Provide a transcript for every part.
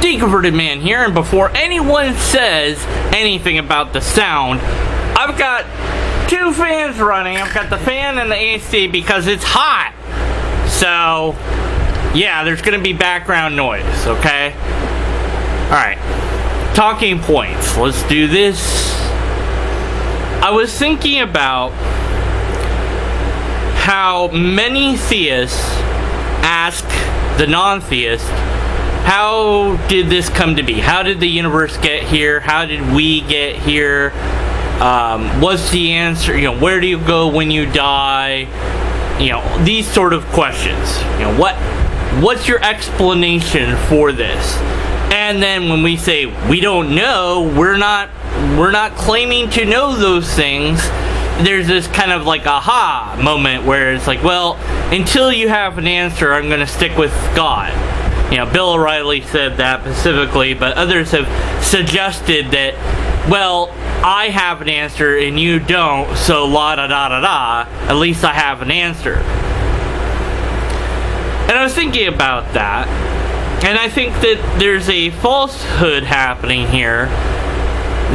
Deconverted Man here, and before anyone says anything about the sound, I've got two fans running. I've got the fan and the AC because it's hot. So, yeah, there's going to be background noise, okay? Alright, talking points. Let's do this. I was thinking about how many theists ask the non-theists, how did this come to be? How did the universe get here? How did we get here? What's the answer? Where do you go when you die? These sort of questions. What's your explanation for this? And then when we say we don't know, we're not claiming to know those things. There's this kind of like aha moment where it's like, well, until you have an answer, I'm going to stick with God. Bill O'Reilly said that specifically, but others have suggested that, well, I have an answer and you don't, so la da da da da, at least I have an answer. And I was thinking about that, and I think that there's a falsehood happening here,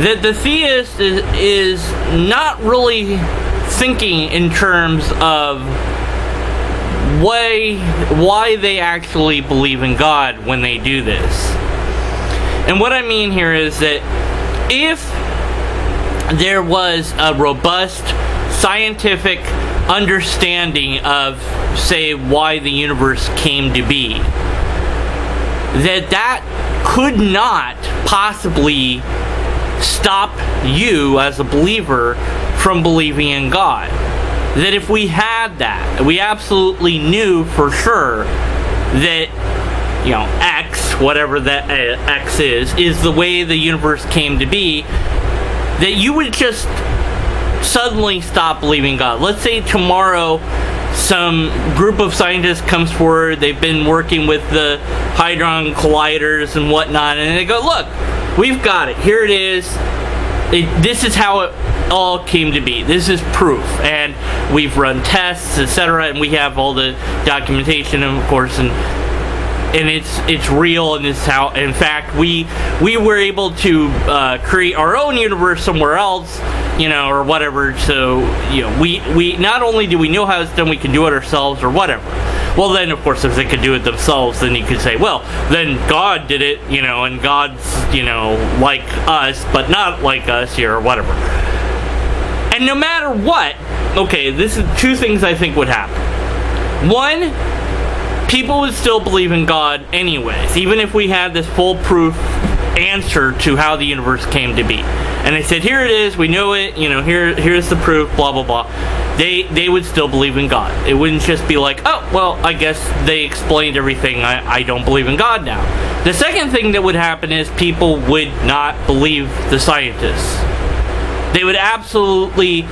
that the theist is not really thinking in terms of why they actually believe in God when they do this. And what I mean here is that if there was a robust scientific understanding of, say, why the universe came to be, that could not possibly stop you as a believer from believing in God. That if we had that, we absolutely knew for sure that, X, whatever that X is the way the universe came to be, that you would just suddenly stop believing in God. Let's say tomorrow some group of scientists comes forward, they've been working with the Hadron Colliders and whatnot, and they go, look, we've got it, here it is, this is how it all came to be. This is proof, and we've run tests, etc., and we have all the documentation, of course, and it's real, and it's how. In fact, we were able to create our own universe somewhere else, or whatever. So we not only do we know how it's done, we can do it ourselves or whatever. Well, then, of course, if they could do it themselves, then you could say, well, then God did it, and God's, like us, but not like us here, or whatever. And no matter what, okay, this is two things I think would happen. One, people would still believe in God anyways, even if we had this foolproof answer to how the universe came to be. And they said, here it is, we know it, here's the proof, blah, blah, blah. They would still believe in God. It wouldn't just be like, oh, well, I guess they explained everything, I don't believe in God now. The second thing that would happen is people would not believe the scientists. They would absolutely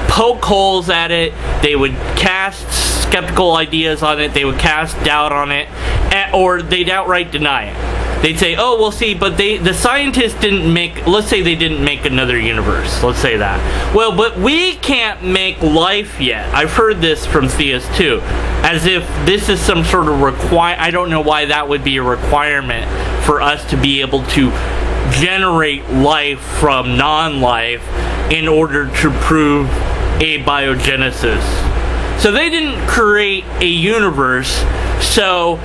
poke holes at it. They would cast skeptical ideas on it. They would cast doubt on it, or they'd outright deny it. They'd say, oh, well, see, but the scientists didn't make, let's say they didn't make another universe. Let's say that. Well, but we can't make life yet. I've heard this from theists, too. As if this is some sort of I don't know why that would be a requirement for us to be able to generate life from non-life in order to prove abiogenesis. So they didn't create a universe, so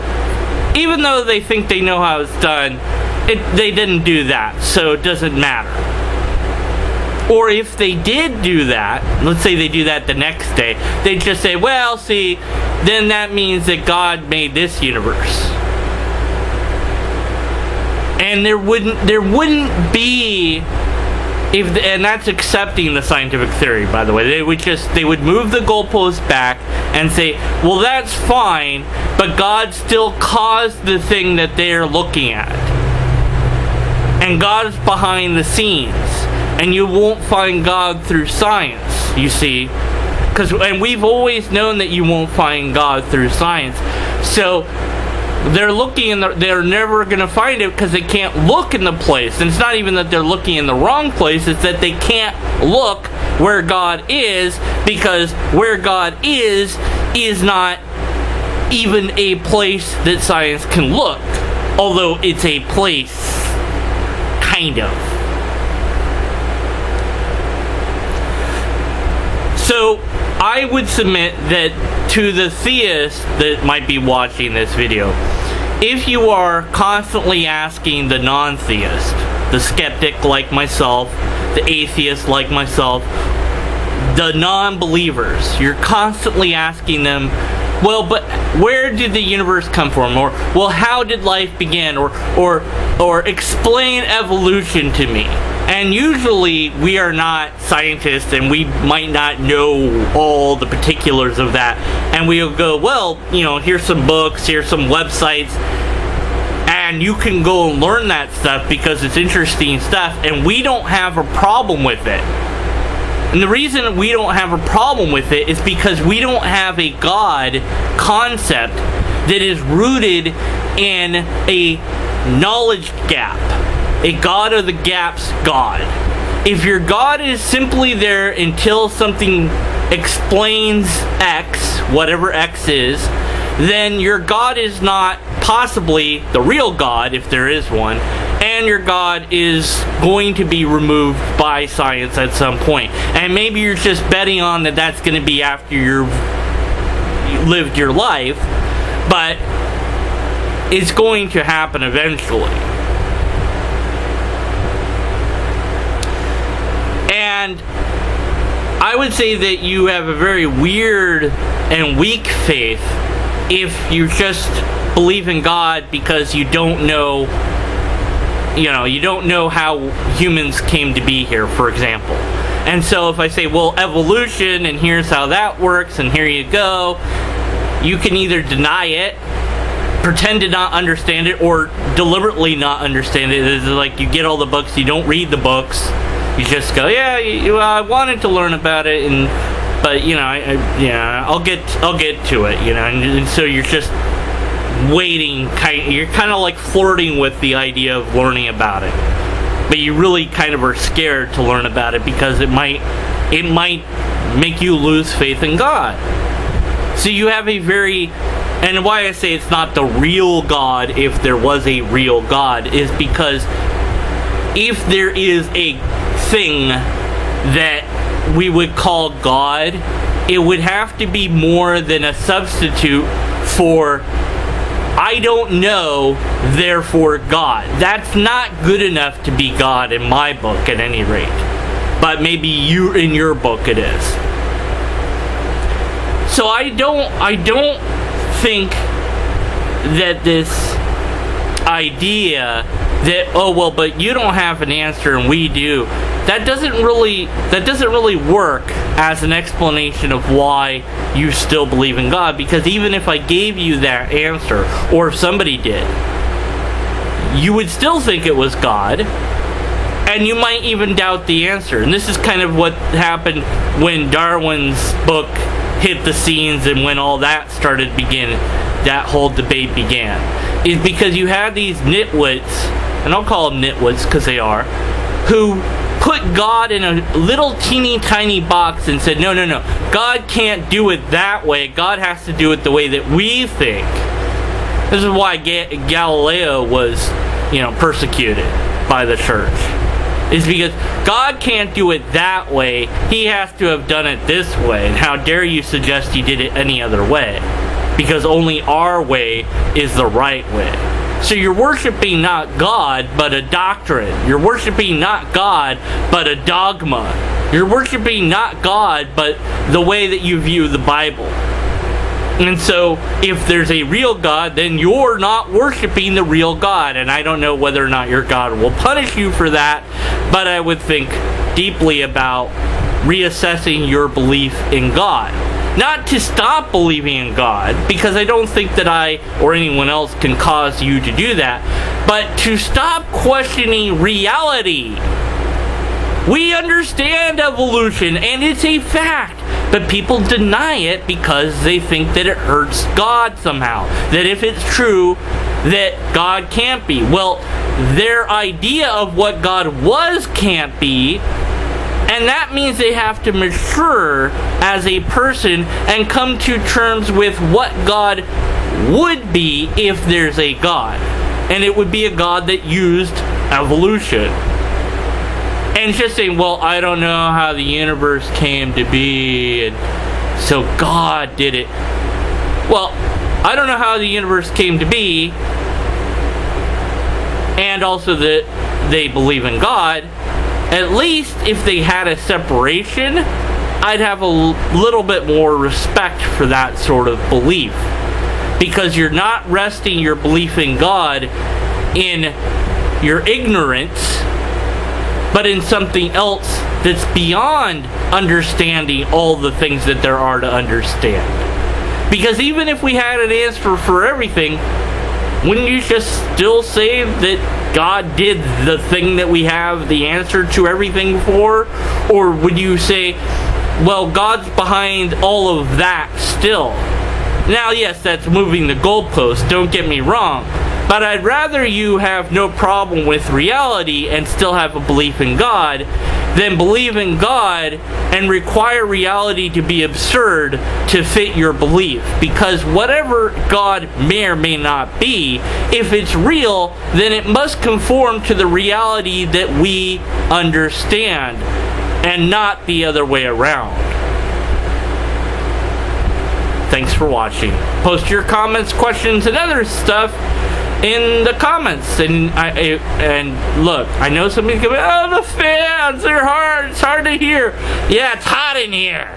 even though they think they know how it's done, they didn't do that, so it doesn't matter. Or if they did do that, let's say they do that the next day, they'd just say, well, see, then that means that God made this universe. And there wouldn't be, and that's accepting the scientific theory, by the way. They would move the goalpost back and say, well, that's fine, but God still caused the thing that they're looking at. And God's behind the scenes. And you won't find God through science, you see. And we've always known that you won't find God through science. So they're looking they're never going to find it because they can't look in the place. And it's not even that they're looking in the wrong place, it's that they can't look where God is, because where God is not even a place that science can look. Although it's a place, kind of. So, I would submit that to the theist that might be watching this video, if you are constantly asking the non-theist, the skeptic like myself, the atheist like myself, the non-believers, you're constantly asking them, well, but where did the universe come from? Or, well, how did life begin? Or explain evolution to me. And usually we are not scientists and we might not know all the particulars of that. And we'll go, well, you know, here's some books, here's some websites, and you can go and learn that stuff because it's interesting stuff, and we don't have a problem with it. And the reason we don't have a problem with it is because we don't have a God concept that is rooted in a knowledge gap. A God of the gaps God. If your God is simply there until something explains X, whatever X is, then your God is not possibly the real God, if there is one, and your God is going to be removed by science at some point. And maybe you're just betting on that that's going to be after you've lived your life, but it's going to happen eventually. And I would say that you have a very weird and weak faith if you just believe in God because you don't know, you don't know how humans came to be here, for example. And so if I say, well, evolution, and here's how that works, and here you go, you can either deny it, pretend to not understand it, or deliberately not understand it. It's like you get all the books, you don't read the books. You just go, yeah, I wanted to learn about it, but I'll get to it, and so you're just waiting. You're kind of like flirting with the idea of learning about it, but you really kind of are scared to learn about it because it might make you lose faith in God. So you have a very, and why I say it's not the real God, if there was a real God, is because if there is a thing that we would call God, it would have to be more than a substitute for I don't know, therefore God. That's not good enough to be God in my book, at any rate. But maybe in your book it is. So I don't think that this idea that, oh well, but you don't have an answer and we do, that doesn't really work as an explanation of why you still believe in God. Because even if I gave you that answer, or if somebody did, you would still think it was God, and you might even doubt the answer. And this is kind of what happened when Darwin's book hit the scenes and when all that started beginning, that whole debate began, is because you had these nitwits, and I'll call them nitwits because they are, who put God in a little teeny tiny box and said, no, God can't do it that way. God has to do it the way that we think. This is why Galileo was, persecuted by the church. Is because God can't do it that way. He has to have done it this way. And how dare you suggest he did it any other way? Because only our way is the right way. So you're worshiping not God, but a doctrine. You're worshiping not God, but a dogma. You're worshiping not God, but the way that you view the Bible. And so, if there's a real God, then you're not worshiping the real God. And I don't know whether or not your God will punish you for that, but I would think deeply about reassessing your belief in God. Not to stop believing in God, because I don't think that I or anyone else can cause you to do that, but to stop questioning reality. We understand evolution, and it's a fact, but people deny it because they think that it hurts God somehow. That if it's true, that God can't be. Well, their idea of what God was can't be, and that means they have to mature as a person and come to terms with what God would be if there's a God. and it would be a God that used evolution. And just saying, well, I don't know how the universe came to be, and so God did it. Well, I don't know how the universe came to be, and also that they believe in God. At least if they had a separation, I'd have a little bit more respect for that sort of belief. Because you're not resting your belief in God in your ignorance, but in something else that's beyond understanding all the things that there are to understand. Because even if we had an answer for everything, wouldn't you just still say that God did the thing that we have the answer to everything for? Or would you say, well, God's behind all of that still? Now, yes, that's moving the goalpost, don't get me wrong. But I'd rather you have no problem with reality and still have a belief in God than believe in God and require reality to be absurd to fit your belief. Because whatever God may or may not be, if it's real, then it must conform to the reality that we understand and not the other way around. Thanks for watching. Post your comments, questions, and other stuff in the comments. And look, I know somebody's going, oh, the fans, they're hard. It's hard to hear. Yeah, it's hot in here.